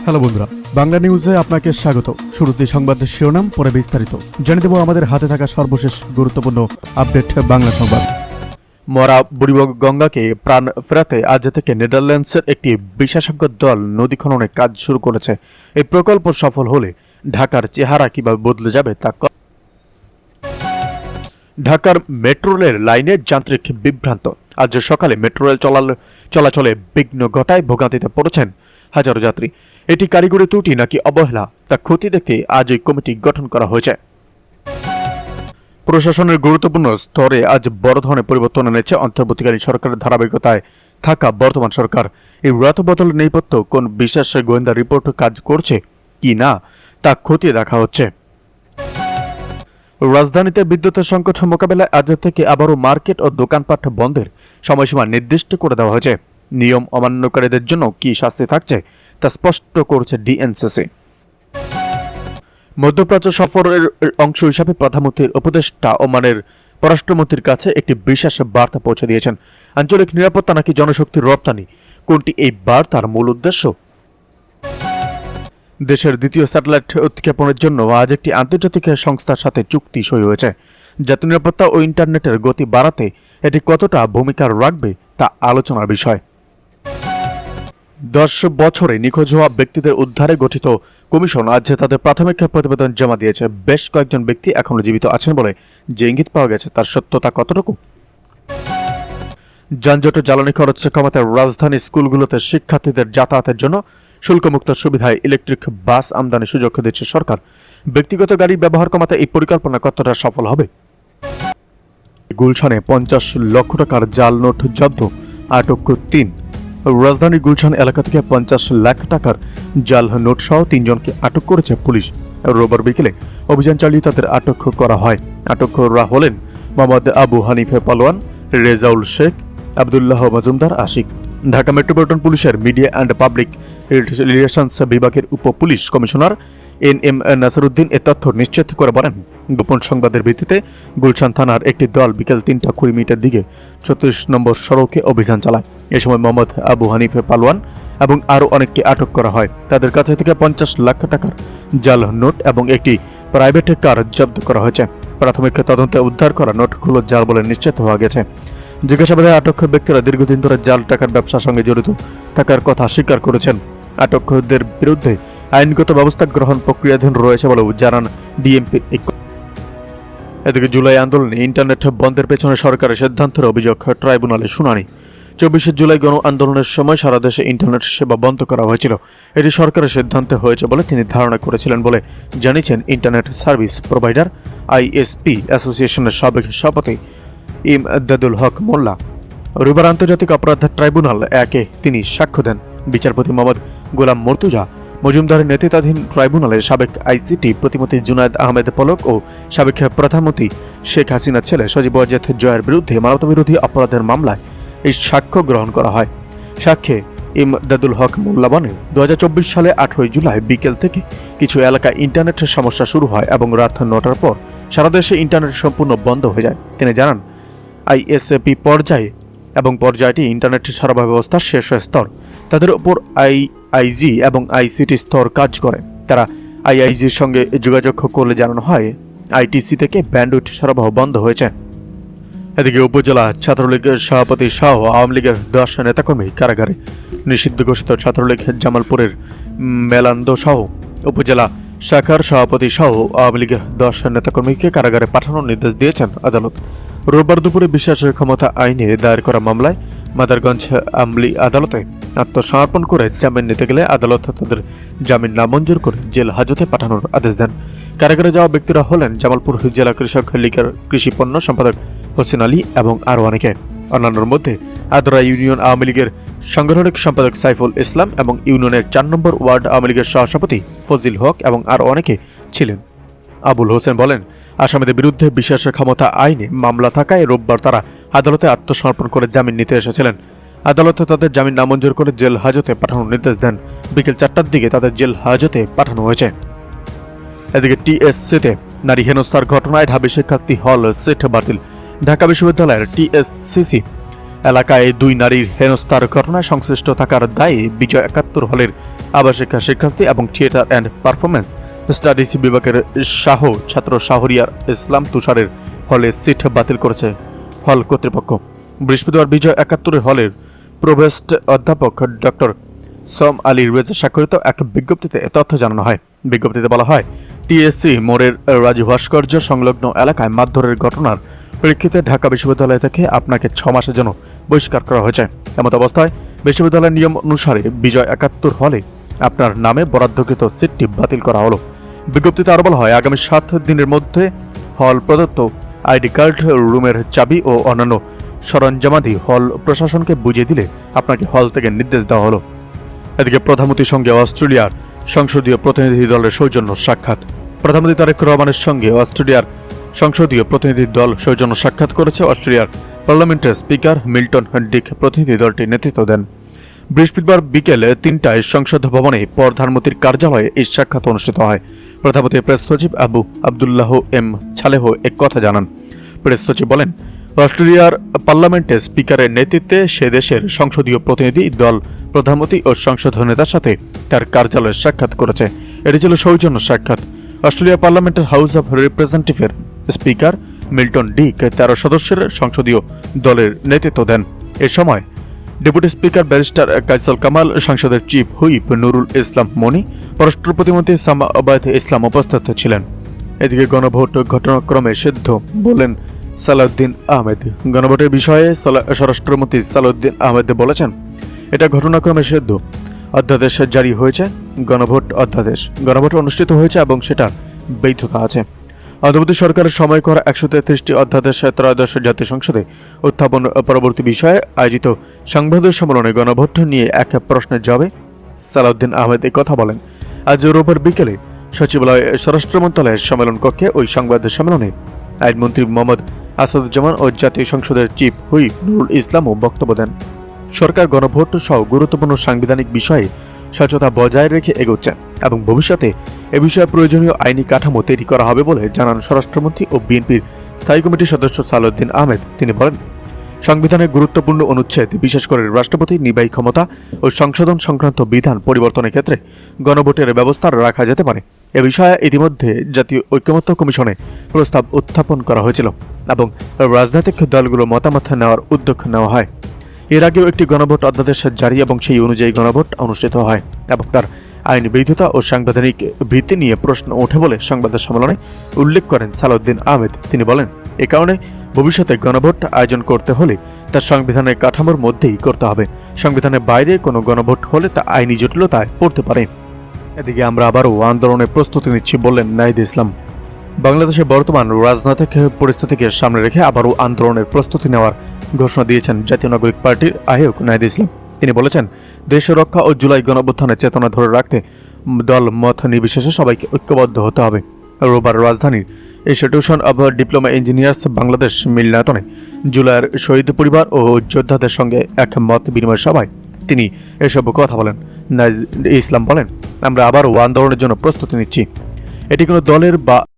Hello বন্ধুরা, বাংলা নিউজে আপনাকে স্বাগত। শুরুতে সংবাদের শিরোনাম, পরে বিস্তারিত জানিয়ে দেব আমাদের হাতে থাকা সর্বশেষ গুরুত্বপূর্ণ আপডেট বাংলা সংবাদ। মরা বুড়িবগ গঙ্গাকে প্রাণ ফেরাতে আজ থেকে নেদারল্যান্ডসের একটি বিশেষজ্ঞ দল নদী খননের কাজ শুরু করেছে। এই প্রকল্প সফল হলে ঢাকার চেহারা কিভাবে বদলে যাবে তা। ঢাকার মেট্রো রেল লাইনে যান্ত্রিক বিভ্রান্ত। আজ সকালে মেট্রো রেল চলাচলে বিঘ্ন ঘটায় ভোগান্তিতে পড়েছেন হাজারো যাত্রী। এটি কারিগরি ত্রুটি নাকি অবহেলা তা খতিয়ে দেখতে আজ এই কমিটি গঠন করা হয়েছে। প্রশাসনের গুরুত্বপূর্ণ স্তরে আজ বড় ধরনের পরিবর্তন এনেছে অন্তর্বর্তীকালীন সরকারের ধারাবাহিকতায় থাকা বর্তমান সরকার। এই রদবদলের নেপথ্য কোন বিশেষ গোয়েন্দা রিপোর্ট কাজ করছে কি না তা খতিয়ে দেখা হচ্ছে। রাজধানীতে বিদ্যুতের সংকট মোকাবেলায় আজ থেকে আবারও মার্কেট ও দোকানপাট বন্ধের সময়সীমা নির্দিষ্ট করে দেওয়া হয়েছে। নিয়ম অমান্যকারীদের জন্য কি শাস্তি থাকছে তা স্পষ্ট করছে ডিএনসিসি। মধ্যপ্রাচ্য সফরের অংশ হিসাবে প্রধানমন্ত্রীর উপদেষ্টা ওমানের পররাষ্ট্রমন্ত্রীর কাছে একটি বিশেষ বার্তা পৌঁছে দিয়েছেন। আঞ্চলিক নিরাপত্তা নাকি জনশক্তির রপ্তানি, কোনটি এই বার্তার মূল উদ্দেশ্য? দেশের দ্বিতীয় স্যাটেলাইট উৎক্ষেপণের জন্য আজ একটি আন্তর্জাতিক সংস্থার সাথে চুক্তি সই হয়েছে। জাতীয় নিরাপত্তা ও ইন্টারনেটের গতি বাড়াতে এটি কতটা ভূমিকা রাখবে তা আলোচনার বিষয়। 10 বছরে নিখোঁজ হওয়া ব্যক্তিদের উদ্ধারে গঠিত কমিশন আজ তাদের প্রাথমিক প্রতিবেদন জমা দিয়েছে। বেশ কয়েকজন ব্যক্তি এখনও জীবিত আছেন বলে যে ইঙ্গিত পাওয়া গেছে তার সত্যতা কতটুকু? যানজট জ্বালানি খরচ কমাতে রাজধানী স্কুলগুলোতে শিক্ষার্থীদের যাতায়াতের জন্য শুল্কমুক্ত সুবিধায় ইলেকট্রিক বাস আমদানির সুযোগ দিচ্ছে সরকার। ব্যক্তিগত গাড়ি ব্যবহার কমাতে এই পরিকল্পনা কতটা সফল হবে? গুলশানে 50 লক্ষ টাকার জাল নোট জব্দ, আটক 3। রাজধানীর গুলশান এলাকা থেকে 50 লাখ টাকার জাল নোট সহ 3 জনকে আটক করেছে পুলিশ। রোববার বিকেলে অভিযান চালিয়ে তাদের আটক করা হয়। আটকরা হলেন মোহাম্মদ আবু হানিফে পালোয়ান, রেজাউল শেখ, আবদুল্লাহ মজুমদার আশিক। ঢাকা মেট্রোপলিটন পুলিশের মিডিয়া অ্যান্ড পাবলিক রিলেশনস বিভাগের উপ পুলিশ কমিশনার NM নাসিরউদ্দিন এ তথ্য নিশ্চিত করে বলেন, গোপন সংবাদের ভিত্তিতে গুলশান থানার একটি দল বিকেল 3:20 দিকে 34 নম্বর সড়কে অভিযান চালায়। এ সময় মোহাম্মদ আবু হানিফে পালোয়ান এবং আরও অনেককে আটক করা হয়। তাদের কাছে থেকে 50 লাখ টাকার জাল নোট এবং একটি প্রাইভেট কার জব্দ করা হয়েছে। প্রাথমিক তদন্তে উদ্ধার করা নোটগুলো জাল বলে নিশ্চিত হওয়া গেছে। জিজ্ঞাসাবাদে আটক ব্যক্তিরা দীর্ঘদিন ধরে জাল টাকার ব্যবসার সঙ্গে জড়িত থাকার কথা স্বীকার করেছেন। আটকদের বিরুদ্ধে আইনগত ব্যবস্থা গ্রহণ প্রক্রিয়াধীন রয়েছে বলেও জানান ডিএমপি। এদিকে জুলাই আন্দোলনে ইন্টারনেট বন্ধের পেছনে সরকারের সিদ্ধান্তের অভিযোগ ট্রাইব্যুনালে শুনানি। 24 জুলাই গণ আন্দোলনের সময় সারা দেশে ইন্টারনেট সেবা বন্ধ করা হয়েছিল। এটি সরকারের সিদ্ধান্তে হয়েছে বলে তিনি ধারণা করেছিলেন বলে জানিয়েছেন ইন্টারনেট সার্ভিস প্রোভাইডার ISP অ্যাসোসিয়েশনের সাবেক সভাপতি ইমদাদুল হক মোল্লা। রবিবার আন্তর্জাতিক অপরাধ ট্রাইব্যুনাল 1-এ তিনি সাক্ষ্য দেন। বিচারপতি মোহাম্মদ গোলাম মর্তুজা মজুমদারের নেতৃত্বাধীন ট্রাইব্যুনালের সাবেক ICT প্রতিমন্ত্রী জুনায়েদ আহমেদ পলক ও সাবেক প্রধানমন্ত্রী শেখ হাসিনার ছেলে সজীব ওয়াজেদ জয়ের বিরুদ্ধে মানবতাবিরোধী অপরাধের মামলায় এই সাক্ষ্য গ্রহণ করা হয়। সাক্ষ্যে ইমদাদুল হক মোল্লা বলেন, 2024 সালে 18 জুলাই বিকেল থেকে কিছু এলাকায় ইন্টারনেটের সমস্যা শুরু হয় এবং রাত 9টার পর সারা দেশে ইন্টারনেট সম্পূর্ণ বন্ধ হয়ে যায়। তিনি জানান, ISP পর্যায়টি ইন্টারনেট সরবরাহ ব্যবস্থার শীর্ষ স্তর। তাদের উপর IIG এবং ICT স্তর কাজ করে। তারা IIGর সঙ্গে যোগাযোগ করলে জানানো হয় ITC থেকে ব্যান্ডউইথ সরবরাহ বন্ধ হয়েছে। এদিকে উপজেলা ছাত্রলীগের সভাপতি সহ আওয়ামী লীগের 10 নেতাকর্মী কারাগারে। নিষিদ্ধ ঘোষিত ছাত্রলীগ জামালপুরের মেলান্দ সহ উপজেলা শাখার সভাপতি সহ আওয়ামী লীগের 10 নেতাকর্মীকে কারাগারে পাঠানোর নির্দেশ দিয়েছেন আদালত। রোববার দুপুরে বিশেষ ক্ষমতা আইনে দায়ের করা মামলায় মাদারগঞ্জ আমলি আদালতে আত্মসমর্পণ করে জামিন নিতে গেলে আদালত তাদের জামিন নামঞ্জুর করে জেল হাজতে পাঠানোর আদেশ দেন। কারাগারে যাওয়া ব্যক্তিরা হলেন জামালপুর জেলা কৃষক লীগের কৃষি পণ্য সম্পাদক হোসেন আলী এবং আরও অনেকে। অন্যান্যর মধ্যে আদরা ইউনিয়ন আওয়ামী লীগের সাংগঠনিক সম্পাদক সাইফুল ইসলাম এবং ইউনিয়নের 4 নম্বর ওয়ার্ড আওয়ামী লীগের সহসভাপতি ফজিল হক এবং আরও অনেকে ছিলেন। আবুল হোসেন বলেন, আসামিদের বিরুদ্ধে বিশেষ ক্ষমতা আইনে মামলা থাকায় রোববার তারা আদালতে আত্মসমর্পণ করে জামিন নিতে এসেছিলেন। আদালত তাদের জামিন নামঞ্জুর করে জেল হাজতে পাঠানোর নির্দেশ দেন। বিকেল 4টার দিকে তাদের জেল হাজতে পাঠানো হয়েছে। এদিকে TSCতে নারী হেনস্থার ঘটনায় ঢাবি শিক্ষার্থী হল সিট বাতিল। ঢাকা বিশ্ববিদ্যালয়ের TSCC এলাকায় 2 নারীর হেনস্থার ঘটনায় সংশ্লিষ্ট থাকার দায়ে বিজয় 71 হলের আবাসিক শিক্ষার্থী এবং থিয়েটার অ্যান্ড পারফরমেন্স স্টাডিজ বিভাগের ছাত্র শাহরিয়ার ইসলাম তুষারের হলে সিট বাতিল করেছে হল কর্তৃপক্ষ। বৃহস্পতিবার বিজয় 71 হলের প্রভেস্ট অধ্যাপক ডক্টর সোম আলী রেজা স্বাক্ষরিত এক বিজ্ঞপ্তিতে তথ্য জানানো হয়। বিজ্ঞপ্তিতে বলা হয়, টিএসসি মোড়ের রাজু ভাস্কর্য সংলগ্ন এলাকায় মারধরের ঘটনার প্রেক্ষিতে ঢাকা বিশ্ববিদ্যালয় থেকে আপনাকে 6 মাসের জন্য বহিষ্কার করা হয়েছে। এমত অবস্থায় বিশ্ববিদ্যালয়ের নিয়ম অনুসারে বিজয় 71 হলে আপনার নামে বরাদ্দকৃত সিটটি বাতিল করা হলো। বিজ্ঞপ্তিতে আরও বলা হয়, আগামী 7 দিনের মধ্যে হল প্রদত্ত আইডি কার্ড, রুমের চাবি ও অন্যান্য সরঞ্জামাদি হল প্রশাসনকে বুঝিয়ে দিলে আপনাকে হল থেকে নির্দেশ দেওয়া হলো। এদিকে প্রধানমন্ত্রীর সঙ্গে অস্ট্রেলিয়ার সংসদীয় প্রতিনিধি দলের সৌজন্য সাক্ষাৎ। প্রধানমন্ত্রী তারেক রহমানের সঙ্গে অস্ট্রেলিয়ার সংসদীয় প্রতিনিধি দল সৌজন্য সাক্ষাৎ করেছে। অস্ট্রেলিয়ার পার্লামেন্টের স্পিকার মিল্টন ডিক প্রতিনিধি দলটির নেতৃত্ব দেন। বৃহস্পতিবার বিকেল 3টায় সংসদ ভবনে প্রধানমন্ত্রীর কার্যালয়ে এই সাক্ষাৎ অনুষ্ঠিত হয়। প্রধানমন্ত্রীর প্রেস সচিব আবু আবদুল্লাহ এম ছালেহ এক কথা জানান। প্রেস সচিব বলেন, অস্ট্রেলিয়ার পার্লামেন্টের স্পিকারের নেতৃত্বে সে দেশের সংসদীয় প্রতিনিধি দল প্রধানমন্ত্রী ও সংসদ নেতার সাথে তার কার্যালয়ে সাক্ষাৎ করেছে। এটি ছিল সৌজন্য সাক্ষাৎ। অস্ট্রেলিয়া পার্লামেন্টের হাউস অব রিপ্রেজেন্টেটিভের স্পিকার মিল্টন ডিক 13 সদস্যের সংসদীয় দলের নেতৃত্ব দেন। এ সময় deputy speaker barrister Kaisal Kamal, সংসদের চিফ হুইপ নুরুল ইসলাম মনি, পররাষ্ট্র প্রতিমন্ত্রী সামা আবাদ ইসলাম উপস্থিত ছিলেন। এদিকে গণভোট ঘটনাক্রমে সিদ্ধ বলেন সালাউদ্দিন আহমেদ। গণভোটের বিষয়ে স্বরাষ্ট্রমন্ত্রী সালাউদ্দিন আহমেদ বলেছেন, এটা ঘটনাক্রমে সিদ্ধ। অধ্যাদেশ জারি হয়েছে, গণভোট অনুষ্ঠিত হয়েছে এবং সেটার বৈধতা আছে। অন্তর্বর্তী সরকারের সময় করা 133টি অধ্যাদেশ ত্রয়োদশ জাতীয় সংসদে উত্থাপন পরবর্তী বিষয়ে আয়োজিত সংবাদ সম্মেলনে গণভোট নিয়ে এক প্রশ্নের জবাবে সালাউদ্দিন আহমেদ এই কথা বলেন। আজ রোববার বিকেলে সচিবালয় স্বরাষ্ট্র মন্ত্রণালয়ের সম্মেলন কক্ষে ওই সংবাদ সম্মেলনে আইনমন্ত্রী মোহাম্মদ আসাদুজ্জামান ও জাতীয় সংসদের চিফ হুইপ নুরুল ইসলামও বক্তব্য দেন। সরকার গণভোট সহ গুরুত্বপূর্ণ সাংবিধানিক বিষয়ে স্বচ্ছতা বজায় রেখে এগোচ্ছে এবং ভবিষ্যতে এ বিষয়ে প্রয়োজনীয় আইনি কাঠামো তৈরি করা হবে বলে জানান স্বরাষ্ট্রমন্ত্রী ও বিএনপির স্থায়ী কমিটির সদস্য সালাউদ্দিন আহমেদ। তিনি বলেন, সংবিধানের গুরুত্বপূর্ণ অনুচ্ছেদ, বিশেষ করে রাষ্ট্রপতি নির্বাহী ক্ষমতা ও সংশোধন সংক্রান্ত বিধান পরিবর্তনের ক্ষেত্রে গণভোটের ব্যবস্থা রাখা যেতে পারে। এ বিষয়ে ইতিমধ্যে জাতীয় ঐকমত্য কমিশনে প্রস্তাব উত্থাপন করা হয়েছিল এবং রাজনৈতিক দলগুলোর মতামত নেওয়ার উদ্যোগ নেওয়া হয়। এর আগেও একটি গণভোট অধ্যাদেশ জারি এবং সেই অনুযায়ী গণভোট অনুষ্ঠিত হয় এবং তার আইনি বৈধতা ও সাংবিধানিক ভিত্তি নিয়ে প্রশ্ন ওঠে বলে সংবাদ সম্মেলনে উল্লেখ করেন সালাউদ্দিন আহমেদ। তিনি বলেন, এ কারণে ভবিষ্যতে গণভোট আয়োজন করতে হলে তার সাংবিধানিক কাঠামোর মধ্যেই করতে হবে। সংবিধানের বাইরে কোনো গণভোট হলে তা আইনি জটিলতায় পড়তে পারে। এদিকে আমরা আবারও আন্দোলনের প্রস্তুতি নিচ্ছি বললেন নাহিদ ইসলাম। বাংলাদেশের বর্তমান রাজনৈতিক পরিস্থিতিকে সামনে রেখে আবারও আন্দোলনের প্রস্তুতি নেওয়ার ঘোষণা দিয়েছেন জাতীয় নাগরিক পার্টির আহ্বায়ক নাহিদ ইসলাম। তিনি বলেছেন, দেশ রক্ষা ও জুলাই গণঅভ্যুত্থানের চেতনা ধরে রাখতে দল মত নির্বিশেষে সবাইকে ঐক্যবদ্ধ হতে হবে। রোববার রাজধানীর institution of diploma engineers Bangladesh মিলনায়তনে জুলাইয়ের শহীদ পরিবার ও যোদ্ধাদের সঙ্গে এক মত বিনিময় সভায় তিনি এসব কথা বলেন। নাহিদ ইসলাম বলেন, আমরা আবারও আন্দোলনের জন্য প্রস্তুতি নিচ্ছি। এটি কোনো দলের বা